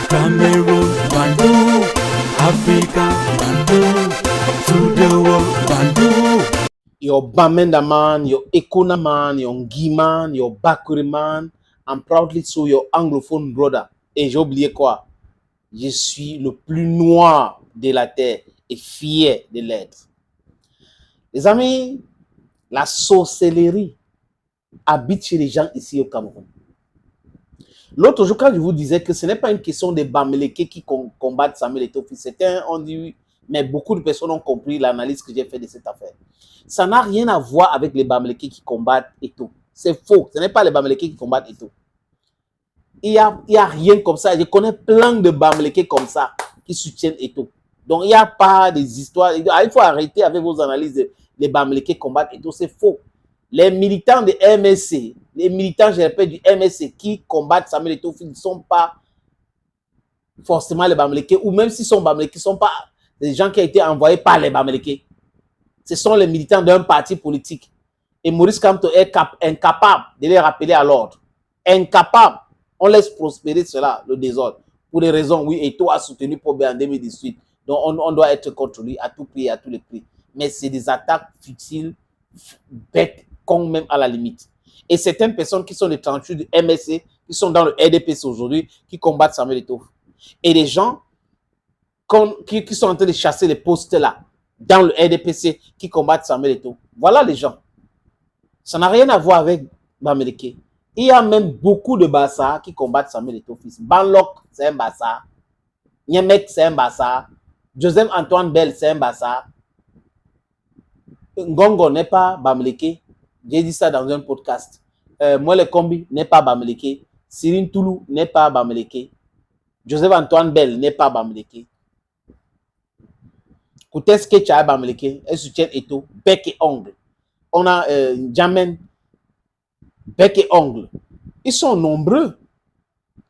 Cameroon, Bandung, Africa, Bandung, to the world, Bandung. Your Bamenda man, your Ekona man, your Ngi man, your Bakuri man, I'm proudly so your anglophone brother. Et j'ai oublié quoi? Je suis le plus noir de la terre et fier de l'être. Les amis, la sorcellerie habite chez les gens ici au Cameroun. L'autre jour, quand je vous disais que ce n'est pas une question des Bamileke qui combattent Samuel Eto'o, on dit, mais beaucoup de personnes ont compris l'analyse que j'ai faite de cette affaire. Ça n'a rien à voir avec les Bamileke qui combattent Eto'o. C'est faux. Ce n'est pas les Bamileke qui combattent Eto'o. Il y a rien comme ça. Je connais plein de Bamileke comme ça qui soutiennent Eto'o. Donc, il n'y a pas des histoires. Il faut arrêter avec vos analyses des Bamileke qui combattent Eto'o. C'est faux. Les militants de MSC, les militants, je répète, du MSC qui combattent Samuel Eto'o ne sont pas forcément les Bamileke, ou même s'ils sont Bamileke, ne sont pas des gens qui ont été envoyés par les Bamileke. Ce sont les militants d'un parti politique. Et Maurice Kamto est incapable de les rappeler à l'ordre. Incapable. On laisse prospérer cela, le désordre. Pour des raisons, oui, Eto'o a soutenu Pobé en 2018. Donc, on doit être contre lui à tout prix et à tous les prix. Mais c'est des attaques futiles, bêtes, con même à la limite. Et certaines personnes qui sont des 38 du MSC, qui sont dans le RDPC aujourd'hui, qui combattent Samuel Eto'o. Et les gens qui sont en train de chasser les postes là, dans le RDPC, qui combattent Samuel Eto'o. Voilà les gens. Ça n'a rien à voir avec Bamileke. Il y a même beaucoup de Bassa qui combattent Samuel Eto'o fils. Banlok, c'est un Bassa. Nyemek, c'est un Bassa. Joseph Antoine Bell, c'est un Bassa. Ngongo n'est pas Bamileke. J'ai dit ça dans un podcast. Moelle Kombi n'est pas Bamileke. Cyril Toulou n'est pas Bamileke. Joseph Antoine Bell n'est pas Bamileke. Koutes Kecha est Bamileke. Elle soutient Eto'o. Bec et ongle. On a Jamen. Bec et ongle. Ils sont nombreux.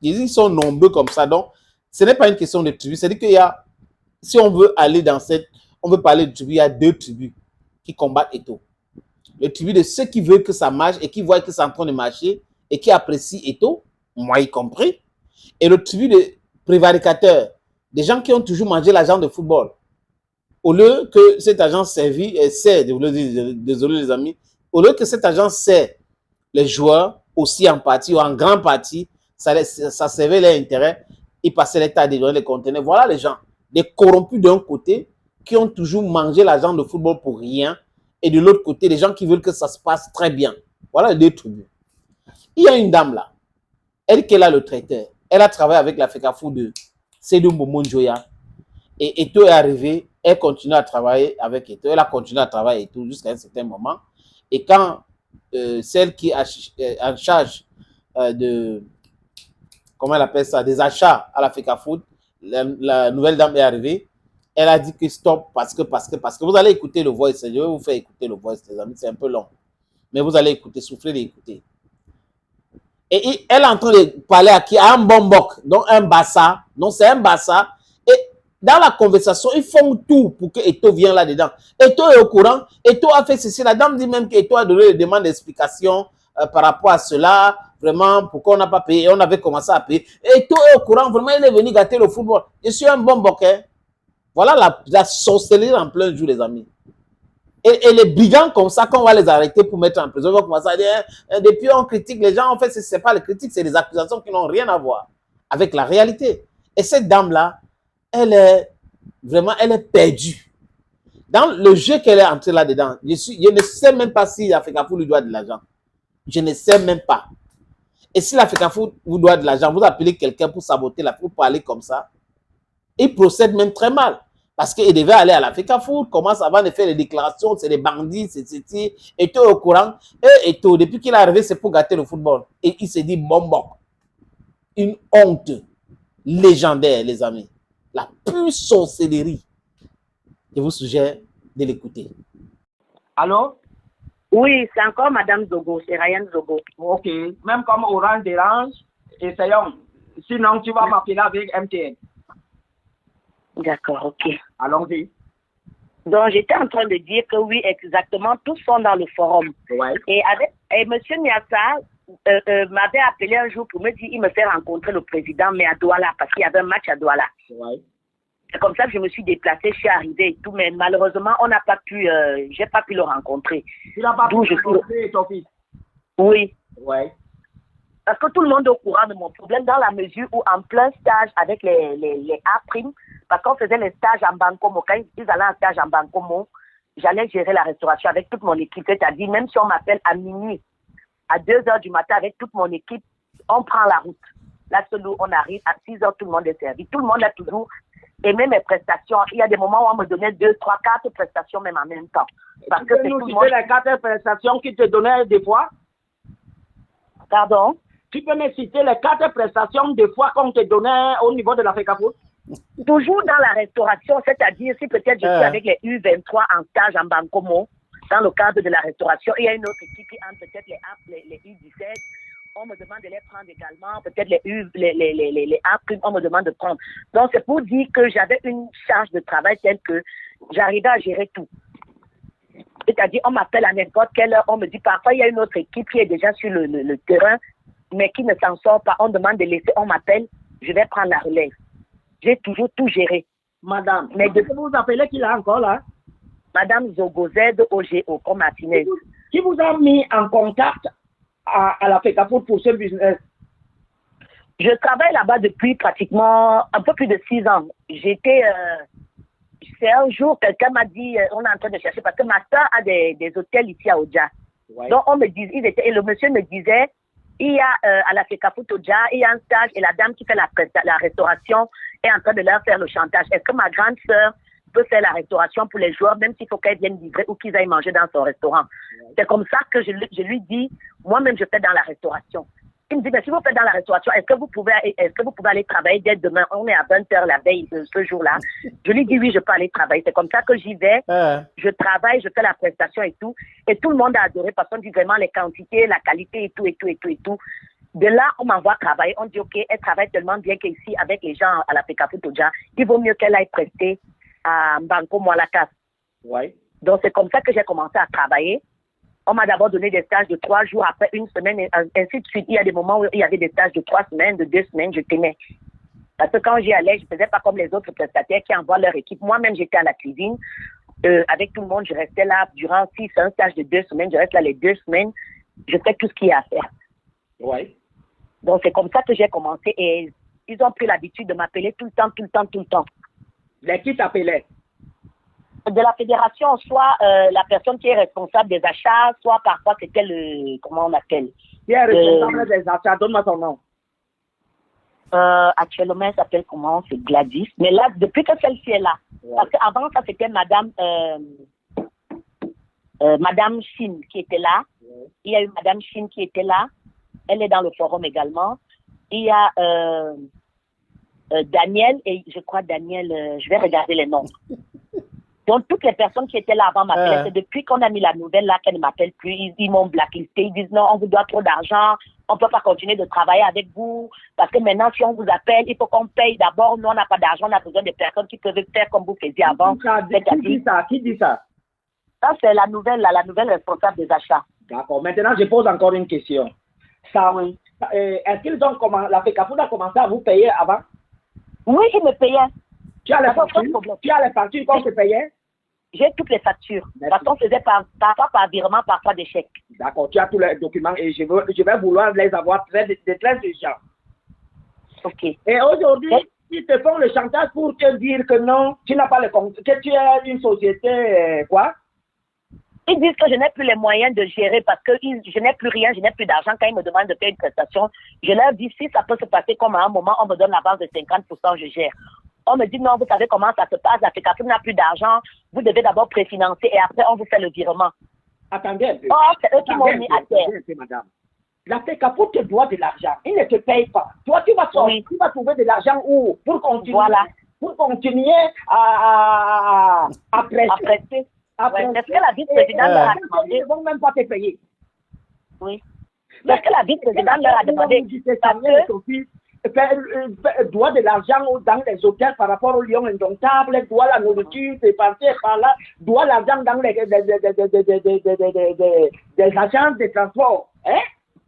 Ils sont nombreux comme ça. Donc, ce n'est pas une question de tribu. C'est-à-dire qu'il y a, si on veut aller dans cette, on veut parler de tribu, il y a deux tribus qui combattent Eto'o. Le tribu de ceux qui veulent que ça marche et qui voient que c'est en train de marcher et qui apprécient Eto'o, moi y compris. Et le tribu de prévaricateurs, des gens qui ont toujours mangé l'argent de football. Au lieu que cet agent désolé les amis, au lieu que cet agent sert les joueurs aussi en partie ou en grande partie, ça servait leur intérêt, ils passaient l'état à déjouer les conteneurs. Voilà les gens, des corrompus d'un côté qui ont toujours mangé l'argent de football pour rien, et de l'autre côté, des gens qui veulent que ça se passe très bien. Voilà les deux tribus. Il y a une dame là, elle qui est là, le traiteur, elle a travaillé avec la FECAFOO de Seydou Mbombo Njoya, et Eto'o est arrivé, elle continue à travailler avec Eto'o, elle a continué à travailler avec Eto'o jusqu'à un certain moment, et quand celle qui est en charge de, comment elle appelle ça, des achats à la FECAFOO, la nouvelle dame est arrivée, elle a dit que stop parce que vous allez écouter le voice, je vais vous faire écouter le voice, les amis, c'est un peu long, mais vous allez écouter, soufflez d'écouter. Et elle est en train de parler à qui? À un bombok, donc un bassa, donc c'est un bassa, et dans la conversation, ils font tout pour que Eto'o vienne là-dedans. Eto'o est au courant, Eto'o a fait ceci, la dame dit même qu'Eto'o a donné des demandes d'explication par rapport à cela, vraiment, pourquoi on n'a pas payé, on avait commencé à payer. Eto'o est au courant, vraiment, il est venu gâter le football. Je suis un bombok, hein. Voilà la sorcellerie en plein jour, les amis. Et les brigands comme ça, quand on va les arrêter pour mettre en prison, on va commencer à dire, depuis on critique les gens, en fait, ce n'est pas les critiques, c'est des accusations qui n'ont rien à voir avec la réalité. Et cette dame-là, elle est vraiment, elle est perdue. Dans le jeu qu'elle est entrée là-dedans, je ne sais même pas si la FECAFOO lui doit de l'argent. Je ne sais même pas. Et si la FECAFOO vous doit de l'argent, vous appelez quelqu'un pour saboter pour parler comme ça, il procède même très mal. Parce qu'il devait aller à la FECAFOO, commence avant de faire les déclarations, c'est des bandits, c'est ceci, Eto'o au courant. Et Eto'o, depuis qu'il est arrivé, c'est pour gâter le football. Et il s'est dit, bon, une honte légendaire, les amis. La pure sorcellerie. Je vous suggère de l'écouter. Allô? Oui, c'est encore Madame Zogo, c'est Ryan Zogo. Ok, même comme Orange dérange, essayons. Sinon, tu vas m'appeler avec MTN. D'accord, ok. Allons-y. Donc, j'étais en train de dire que oui, exactement, tous sont dans le forum. Ouais. Et M. Niassa, m'avait appelé un jour pour me dire il me fait rencontrer le président, mais à Douala, parce qu'il y avait un match à Douala. Ouais. C'est comme ça que je me suis déplacée, je suis arrivée et tout, mais malheureusement, on n'a pas pu, j'ai pas pu le rencontrer. Tu n'as pas pu D'où je rencontrer ton fils? Oui. Ouais. Parce que tout le monde est au courant de mon problème dans la mesure où en plein stage avec les A-primes, parce qu'on faisait les stages en Bancomo, quand ils allaient en stage en Bancomo, j'allais gérer la restauration avec toute mon équipe, c'est-à-dire même si on m'appelle à minuit, à 2h du matin avec toute mon équipe, on prend la route. Là, où on arrive à 6h, tout le monde est servi. Tout le monde a toujours aimé mes prestations. Il y a des moments où on me donnait 2, 3, 4 prestations même en même temps. Parce Tu que peux c'est nous tout le citer monde... les 4 prestations qu'ils te donnaient des fois? Pardon? Tu peux me citer les 4 prestations des fois qu'on te donnait au niveau de la FECAFOOT? Toujours dans la restauration, c'est-à-dire si peut-être je suis avec les U23 en stage en Bancomo, dans le cadre de la restauration, il y a une autre équipe qui entre peut-être les U17, on me demande de les prendre également, peut-être les A, on me demande de prendre. Donc c'est pour dire que j'avais une charge de travail telle que j'arrivais à gérer tout. C'est-à-dire, on m'appelle à n'importe quelle heure, on me dit parfois il y a une autre équipe qui est déjà sur le terrain, mais qui ne s'en sort pas, on demande de laisser, on m'appelle, je vais prendre la relève. J'ai toujours tout géré. Madame, mais de... vous appelez qui là encore là? Madame Zogo Z-O-G-O, comme Martinez. Qui vous a mis en contact à la FECAFOOT pour ce business? Je travaille là-bas depuis pratiquement un peu plus de 6 ans. J'étais... c'est un jour, quelqu'un m'a dit, on est en train de chercher, parce que ma soeur a des hôtels ici à Oja. Ouais. Donc, on me disait, et le monsieur me disait, il y a à la FECAFOOT Oja, il y a un stage, et la dame qui fait la restauration est en train de leur faire le chantage. Est-ce que ma grande sœur peut faire la restauration pour les joueurs, même s'il faut qu'elle vienne livrer ou qu'ils aillent manger dans son restaurant? Ouais. C'est comme ça que je lui dis, moi-même, je fais dans la restauration. Il me dit, mais si vous faites dans la restauration, est-ce que vous pouvez aller travailler dès demain? On est à 20h la veille de ce jour-là. Je lui dis, oui, je peux aller travailler. C'est comme ça que j'y vais. Je travaille, je fais la prestation et tout. Et tout le monde a adoré parce qu'on dit vraiment les quantités, la qualité et tout, et tout, et tout, et tout. De là, on m'envoie travailler. On dit, OK, elle travaille tellement bien qu'ici, avec les gens à la FECAFOOT Oja, il vaut mieux qu'elle aille prester à Banco Moalakas. Ouais. Donc, c'est comme ça que j'ai commencé à travailler. On m'a d'abord donné des stages de 3 jours, après 1 semaine, et ainsi de suite. Il y a des moments où il y avait des stages de 3 semaines, de 2 semaines, je tenais. Parce que quand j'y allais, je ne faisais pas comme les autres prestataires qui envoient leur équipe. Moi-même, j'étais à la cuisine. Avec tout le monde, je restais là durant 6, un stage de 2 semaines. Je reste là les 2 semaines. Je fais tout ce qu'il y a à faire. Ouais. Donc, c'est comme ça que j'ai commencé. Et ils ont pris l'habitude de m'appeler tout le temps, tout le temps, tout le temps. Mais qui t'appelait? De la fédération, soit la personne qui est responsable des achats, soit parfois c'était le... Comment on appelle? Qui est responsable des achats? Donne-moi son nom. Actuellement, elle s'appelle comment? C'est Gladys. Mais là, depuis que celle-ci est là, ouais. Parce qu'avant, ça c'était Madame Chine qui était là. Ouais. Il y a eu Madame Chine qui était là. Elle est dans le forum également. Il y a Daniel, et je crois Daniel, je vais regarder les noms. Donc, toutes les personnes qui étaient là avant m'appelaient. C'est depuis qu'on a mis la nouvelle là qu'elles ne m'appellent plus. Ils m'ont blacklisté. Ils disent non, on vous doit trop d'argent. On ne peut pas continuer de travailler avec vous. Parce que maintenant, si on vous appelle, il faut qu'on paye d'abord. Nous, on n'a pas d'argent. On a besoin de personnes qui peuvent faire comme vous faisiez avant. Qui dit ça? Ça, c'est la nouvelle responsable des achats. D'accord. Maintenant, je pose encore une question. Ça, oui. Est-ce qu'ils ont commencé, la FECAFOOT a commencé à vous payer avant? Oui, ils me payaient. Tu as les factures qu'on te payait? J'ai toutes les factures. Parce qu'on faisait parfois par virement, parfois des chèques. D'accord, tu as tous les documents et je vais vouloir les avoir très urgents. Ok. Et aujourd'hui, ils te font le chantage pour te dire que non, tu n'as pas le compte, que tu es une société, quoi? Ils disent que je n'ai plus les moyens de gérer parce que je n'ai plus rien, je n'ai plus d'argent. Quand ils me demandent de faire une prestation, je leur dis si ça peut se passer comme à un moment, on me donne l'avance de 50%, je gère. On me dit non, vous savez comment ça se passe, la FECAFOOT n'a plus d'argent, vous devez d'abord préfinancer et après on vous fait le virement. Attendez un peu. Oh, c'est eux qui m'ont mis à terre. Madame. La FECAFOOT te doit de l'argent, ils ne te payent pas. Toi, tu vas trouver de l'argent où? Pour continuer, voilà. Pour continuer à prester. Est-ce que la vice-présidente leur a demandé? Ils ne vont même pas te payer. Oui. Est-ce que la vice-présidente leur a demandé? Doit de l'argent dans les hôtels par rapport aux lions indomptables, doit la nourriture, dépenser par là, doit l'argent dans des agences de transport. Hein?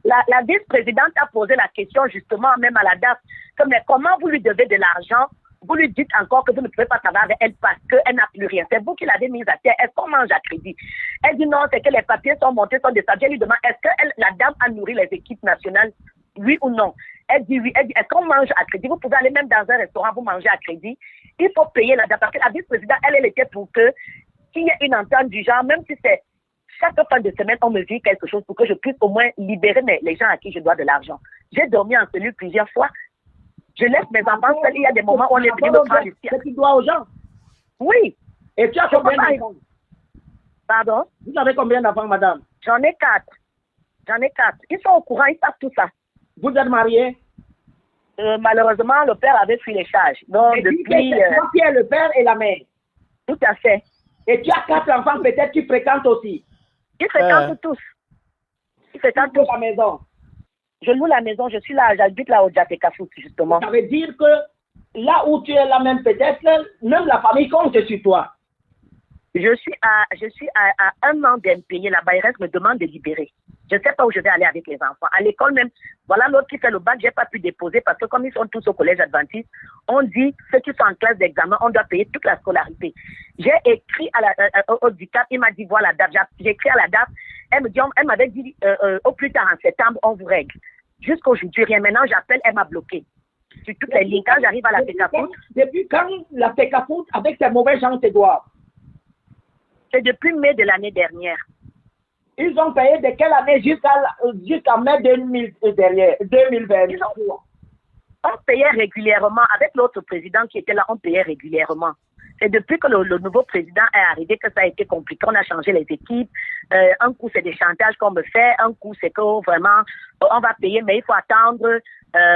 la vice-présidente a posé la question justement même à la DAF, que mais comment vous lui devez de l'argent? Vous lui dites encore que vous ne pouvez pas travailler avec elle parce qu'elle n'a plus rien. C'est vous qui l'avez mise à terre. Est-ce qu'on mange à crédit? Elle dit non, c'est que les papiers sont montés, sont descendus. Elle lui demande, est-ce que la dame a nourri les équipes nationales? Oui ou non? Elle dit oui. Elle dit, est-ce qu'on mange à crédit? Vous pouvez aller même dans un restaurant, vous mangez à crédit. Il faut payer la dame. Parce que la vice-présidente, elle était pour que s'il y a une entente du genre, même si c'est chaque fin de semaine, on me dit quelque chose pour que je puisse au moins libérer les gens à qui je dois de l'argent. J'ai dormi en cellule plusieurs fois. Je laisse mes enfants seuls. Il y a des moments où on est venu me prendre ici. Tu dois aux gens. Oui. Et tu as combien d'enfants? Pardon? Vous avez combien d'enfants, madame? J'en ai 4. Ils sont au courant, ils savent tout ça. Vous êtes mariés? Malheureusement, le père avait pris les charges. Donc, depuis. Toi qui es le père et la mère. Tout à fait. Et tu as 4 enfants, peut-être tu fréquentes aussi. Ils fréquentent tous. Ils fréquentent tous. La maison. Je loue la maison, je suis là, j'habite là au Djatekafou, justement. Ça veut dire que là où tu es là même peut-être, même la famille compte sur toi. Je suis à 1 an d'impayé. La bailleresse me demande de libérer. Je ne sais pas où je vais aller avec les enfants. À l'école même, voilà l'autre qui fait le bac, je n'ai pas pu déposer parce que comme ils sont tous au collège adventiste, on dit ceux qui sont en classe d'examen, on doit payer toute la scolarité. J'ai écrit au DICAP, il m'a dit voilà, j'ai écrit à la DAF, elle m'avait dit au plus tard en septembre, on vous règle. Jusqu'aujourd'hui, rien. Maintenant, j'appelle, elle m'a bloqué. Sur toutes les lignes, quand j'arrive à la FECAFOOT. Depuis quand la FECAFOOT, avec ses mauvais gens, te doit? C'est depuis mai de l'année dernière. Ils ont payé de quelle année jusqu'à mai 2020? On payait régulièrement. Avec l'autre président qui était là, on payait régulièrement. C'est depuis que le nouveau président est arrivé que ça a été compliqué. On a changé les équipes. Un coup, c'est des chantages qu'on me fait. Un coup, c'est que vraiment, on va payer, mais il faut attendre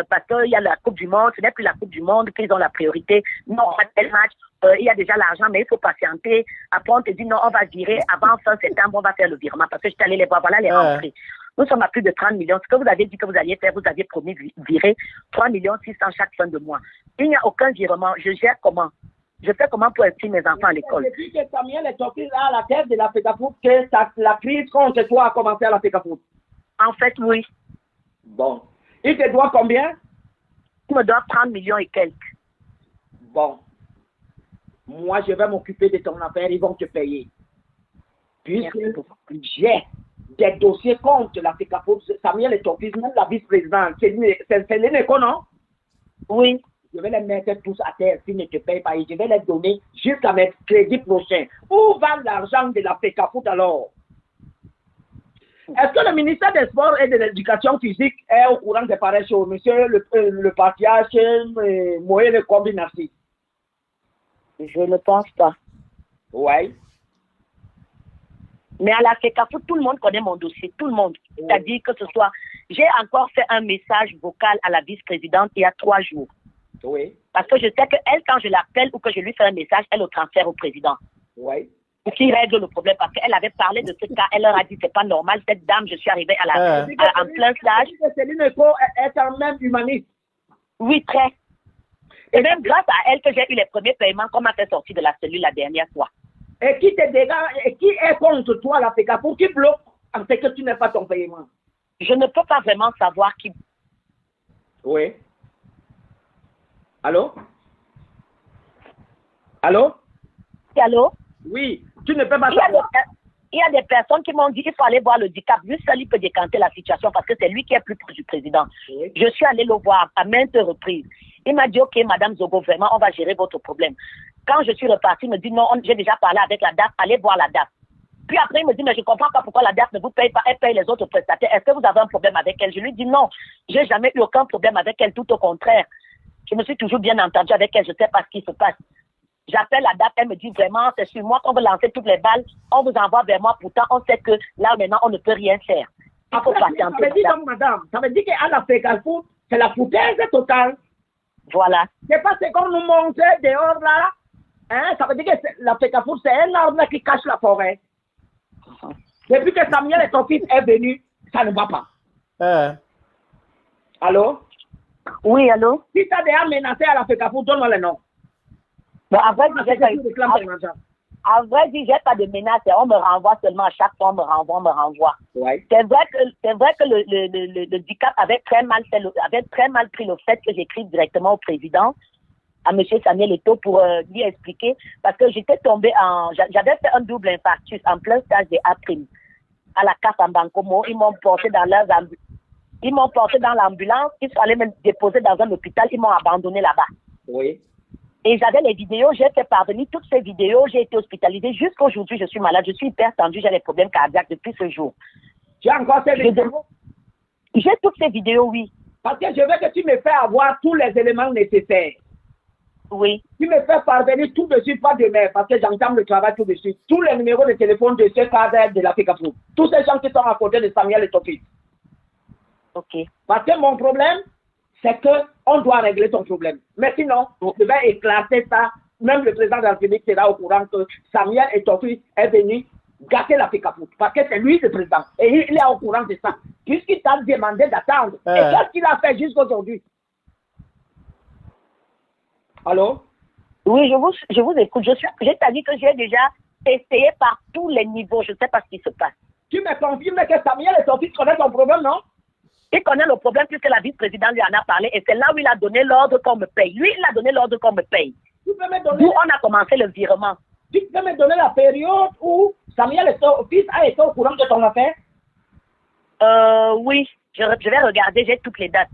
parce qu'il y a la Coupe du Monde. Ce n'est plus la Coupe du Monde qu'ils ont la priorité. Non, on va tel match. Il y a déjà l'argent, mais il faut patienter. Après, on te dit non, on va virer. Avant fin septembre, on va faire le virement parce que je suis allé les voir. Voilà les rentrées. Nous sommes à plus de 30 millions. Ce que vous avez dit que vous alliez faire, vous aviez promis virer 3 600 000 chaque fin de mois. Il n'y a aucun virement. Je gère comment? Je fais comment pour inscrire mes enfants à l'école? Depuis que Samuel est sorti là à la tête de la FECAFOOT, que la crise contre toi a commencé à la FECAFOOT. En fait, oui. Bon. Il te doit combien? Il me doit 30 millions et quelques. Bon. Moi, je vais m'occuper de ton affaire, ils vont te payer. Puisque j'ai des dossiers contre la FECAFOOT. Samuel est sorti, même la vice-présidente. C'est l'ENECO, non? Oui. Je vais les mettre tous à terre s'ils ne te payent pas et je vais les donner jusqu'à mercredi prochain. Où va l'argent de la FECAFOOT alors? Est-ce que le ministère des Sports et de l'Éducation physique est au courant de pareilles choses, monsieur le patriarche Moïse Kombinarsi? Je ne pense pas. Oui. Mais à la FECAFOOT, tout le monde connaît mon dossier, tout le monde. Oui. C'est-à-dire que ce soit... J'ai encore fait un message vocal à la vice-présidente il y a 3 jours. Oui. Parce que je sais qu'elle, quand je l'appelle ou que je lui fais un message, elle le transfère au président. Oui. Pour qu'il règle le problème. Parce qu'elle avait parlé de ce cas. Elle leur a dit, c'est pas normal. Cette dame, je suis arrivée en plein stage. Céline Eco est quand même humaniste. Oui, très. Et même grâce à elle que j'ai eu les premiers paiements qu'on m'a fait sortir de la cellule la dernière fois. Et qui te dégage, et qui est contre toi, la FECAFOOT, qui bloque en fait que tu n'aies pas ton paiement? Je ne peux pas vraiment savoir qui. Oui. Allô? Allô? Allô? Oui, tu ne peux pas savoir. Il y a des personnes qui m'ont dit qu'il faut aller voir le DICAP. Lui seul, il peut décanter la situation parce que c'est lui qui est plus proche du président. Oui. Je suis allée le voir à maintes reprises. Il m'a dit, OK, Madame Zogo, vraiment, on va gérer votre problème. Quand je suis repartie, il me dit, non, j'ai déjà parlé avec la DAF, allez voir la DAF. Puis après, il me dit, mais je ne comprends pas pourquoi la DAF ne vous paye pas, elle paye les autres prestataires. Est-ce que vous avez un problème avec elle? Je lui dis, non, j'ai jamais eu aucun problème avec elle, tout au contraire. Je me suis toujours bien entendue avec elle, je ne sais pas ce qui se passe. J'appelle la DAF, elle me dit vraiment, c'est sur moi qu'on veut lancer toutes les balles, on vous envoie vers moi, pourtant on sait que là maintenant on ne peut rien faire. Il faut patienter. Ça veut dire donc, madame, ça veut dire qu'à la FECAFOOT, c'est la foutaise totale. Voilà. C'est pas ce qu'on nous montre dehors là. Hein? Ça veut dire que la FECAFOOT, c'est un arbre qui cache la forêt. Depuis que Samuel et ton fils est venu, ça ne va pas. Allô? Oui, allô? Si tu as déjà menacé à la FECAFOOT, donne-moi le nom. Mais après, À vrai dire, j'ai pas de menace. On me renvoie seulement à chaque fois, on me renvoie. Ouais. C'est vrai que le DICAP avait très mal pris le fait que j'écrive directement au président, à M. Samuel Eto'o, pour lui expliquer, parce que j'étais tombée j'avais fait un double infarctus en plein stage de A' à la CAF en Bancomo. Ils m'ont porté dans l'ambulance, ils sont allés me déposer dans un hôpital, ils m'ont abandonné là-bas. Oui. Et j'avais les vidéos, j'ai fait parvenir toutes ces vidéos, j'ai été hospitalisée. Jusqu'aujourd'hui, je suis malade, je suis hyper tendue, j'ai des problèmes cardiaques depuis ce jour. Tu as encore ces vidéos? J'ai toutes ces vidéos, oui. Parce que je veux que tu me fais avoir tous les éléments nécessaires. Oui. Tu me fais parvenir tout de suite, pas demain, parce que j'entame le travail tout de suite. Tous les numéros de téléphone de ce cadre de la FECAFOO. Tous ces gens qui sont à côté de Samuel et ton fils. Ok. Parce que mon problème, c'est qu'on doit régler ton problème. Mais sinon, je vais éclater ça. Même le président de la République sera au courant que Samuel et ton fils est venu gâter la FECAFOO. Parce que c'est lui le président. Et il est au courant de ça. Puisqu'il t'a demandé d'attendre. Et qu'est-ce qu'il a fait jusqu'aujourd'hui? Allô? Oui, je vous écoute. J'ai dit que j'ai déjà essayé par tous les niveaux. Je ne sais pas ce qui se passe. Tu me confirmes que Samuel et son fils connaissent ton problème, non? Il connaît le problème puisque la vice-présidente lui en a parlé et c'est là où il a donné l'ordre qu'on me paye. Lui, il a donné l'ordre qu'on me paye. Tu peux me donner... D'où on a commencé le virement. Tu peux me donner la période où Samuel et son fils a été au courant de ton affaire? Oui, je vais regarder, j'ai toutes les dates.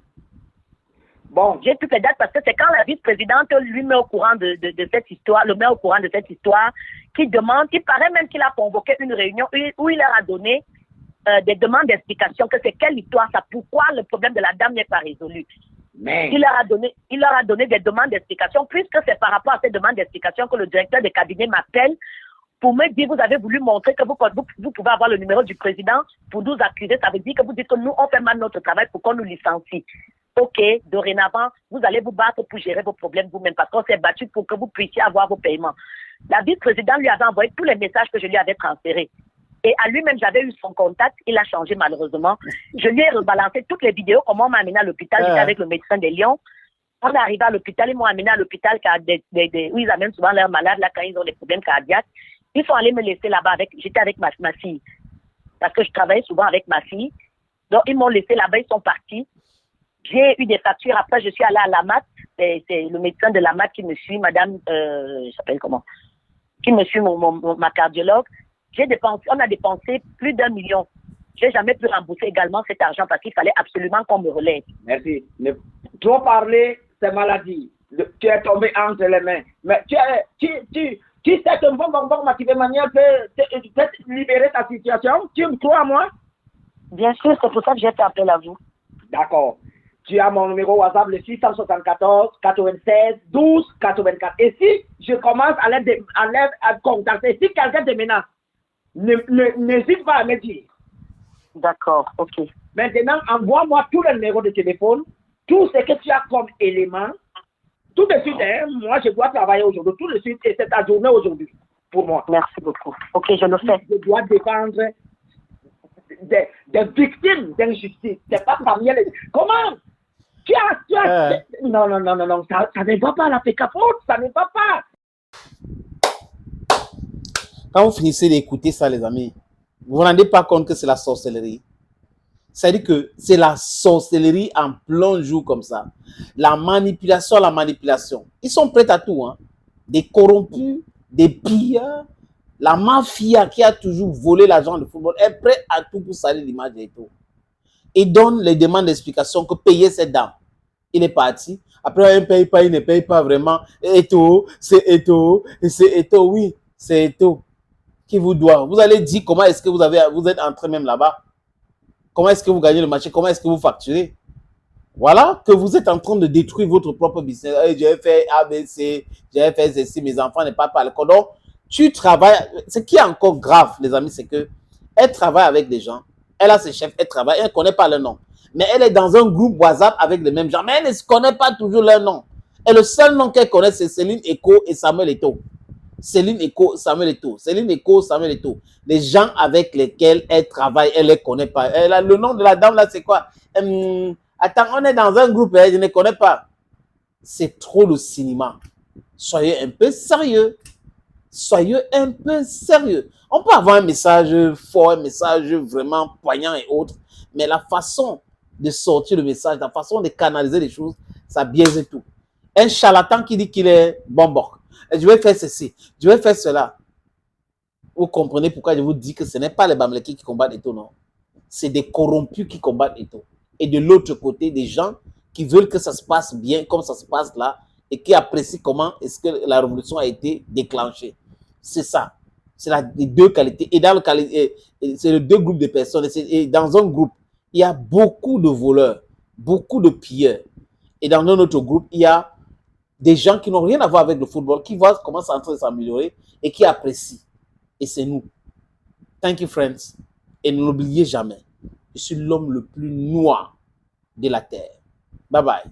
Bon. J'ai toutes les dates parce que c'est quand la vice-présidente lui met au courant de cette histoire, le met au courant de cette histoire, qui demande, il paraît même qu'il a convoqué une réunion où il leur a donné des demandes d'explication, que c'est quelle histoire, ça, pourquoi le problème de la dame n'est pas résolu. Mais... Il leur a donné des demandes d'explication, puisque c'est par rapport à ces demandes d'explication que le directeur de cabinet m'appelle pour me dire, vous avez voulu montrer que vous pouvez avoir le numéro du président pour nous accuser. Ça veut dire que vous dites que nous, on fait mal notre travail pour qu'on nous licencie. Ok, dorénavant, vous allez vous battre pour gérer vos problèmes vous-même parce qu'on s'est battu pour que vous puissiez avoir vos paiements. La vice-présidente lui avait envoyé tous les messages que je lui avais transférés. Et à lui-même, j'avais eu son contact. Il a changé malheureusement. Je lui ai rebalancé toutes les vidéos, comment on m'a amené à l'hôpital. J'étais avec le médecin des Lions. On est arrivé à l'hôpital. Ils m'ont amené à l'hôpital où ils amènent souvent leurs malades là, quand ils ont des problèmes cardiaques. Ils sont allés me laisser là-bas. J'étais avec ma fille. Parce que je travaillais souvent avec ma fille. Donc, ils m'ont laissé là-bas. Ils sont partis. J'ai eu des factures. Après, je suis allée à la MAT. C'est le médecin de la MAT qui me suit, madame, je s'appelle comment? Qui me suit, ma cardiologue. On a dépensé plus d'1 million. J'ai jamais pu rembourser également cet argent parce qu'il fallait absolument qu'on me relève. Merci. Trop parler, c'est maladie. Tu es tombé entre les mains. Mais tu sais que bon, Mathieu Manuel peut libérer ta situation. Tu me crois à moi? Bien sûr, c'est pour ça que j'ai fait appel à vous. D'accord. Tu as mon numéro WhatsApp, le 674 96 12 84. Et si je commence à contacter, si quelqu'un te menace, n'hésite pas à me dire. D'accord, ok. Maintenant, envoie-moi tous les numéros de téléphone, tout ce que tu as comme élément. Tout de suite, moi, je dois travailler aujourd'hui. Tout de suite, et c'est ta journée aujourd'hui, pour moi. Merci beaucoup. Ok, je le fais. Je dois défendre des victimes d'injustice. C'est pas Samuel. Comment? Non, ça ne va pas, la FECAFOO, ça ne va pas. Quand vous finissez d'écouter ça, les amis, vous vous rendez pas compte que c'est la sorcellerie. C'est-à-dire que c'est la sorcellerie en plein jour comme ça. La manipulation. Ils sont prêts à tout. Hein. Des corrompus, des pilleurs. La mafia qui a toujours volé l'argent de football est prête à tout pour salir l'image et tout. Il donne les demandes d'explication que payer cette dame. Il est parti. Après, il ne paye pas, il ne paye pas vraiment. Eto'o, c'est Eto'o, oui, c'est Eto'o qui vous doit. Vous allez dire comment est-ce que vous êtes entré même là-bas. Comment est-ce que vous gagnez le marché, comment est-ce que vous facturez. Voilà que vous êtes en train de détruire votre propre business. J'ai fait ABC, j'ai fait ceci, mes enfants ne parlent pas à l'école. Donc, tu travailles. Ce qui est encore grave, les amis, c'est que elle travaille avec des gens. Elle a ses chefs, elle travaille, elle ne connaît pas leur nom. Mais elle est dans un groupe WhatsApp avec les mêmes gens. Mais elle ne connaît pas toujours leur nom. Et le seul nom qu'elle connaît, c'est Céline Eko et Samuel Eto'o. Céline Eko, Samuel Eto'o. Céline Eko, Samuel Eto'o. Les gens avec lesquels elle travaille, elle ne les connaît pas. Le nom de la dame là, c'est quoi? Attends, on est dans un groupe, je ne connais pas. C'est trop le cinéma. Soyez un peu sérieux. soyez un peu sérieux. On peut avoir un message fort, un message vraiment poignant et autres, mais la façon de sortir le message, la façon de canaliser les choses, ça biaise tout. Un charlatan qui dit qu'il est bonbon, je vais faire ceci, je vais faire cela. Vous comprenez pourquoi je vous dis que ce n'est pas les Bamileke qui combattent Eto'o, non. C'est des corrompus qui combattent Eto'o. Et de l'autre côté, des gens qui veulent que ça se passe bien comme ça se passe là et qui apprécient comment est-ce que la révolution a été déclenchée. C'est ça. C'est les deux qualités. Et dans c'est les deux groupes de personnes. Et dans un groupe, il y a beaucoup de voleurs, beaucoup de pilleurs. Et dans un autre groupe, il y a des gens qui n'ont rien à voir avec le football, qui voient comment ça est en train de s'améliorer et qui apprécient. Et c'est nous. Thank you, friends. Et ne l'oubliez jamais, je suis l'homme le plus noir de la terre. Bye bye.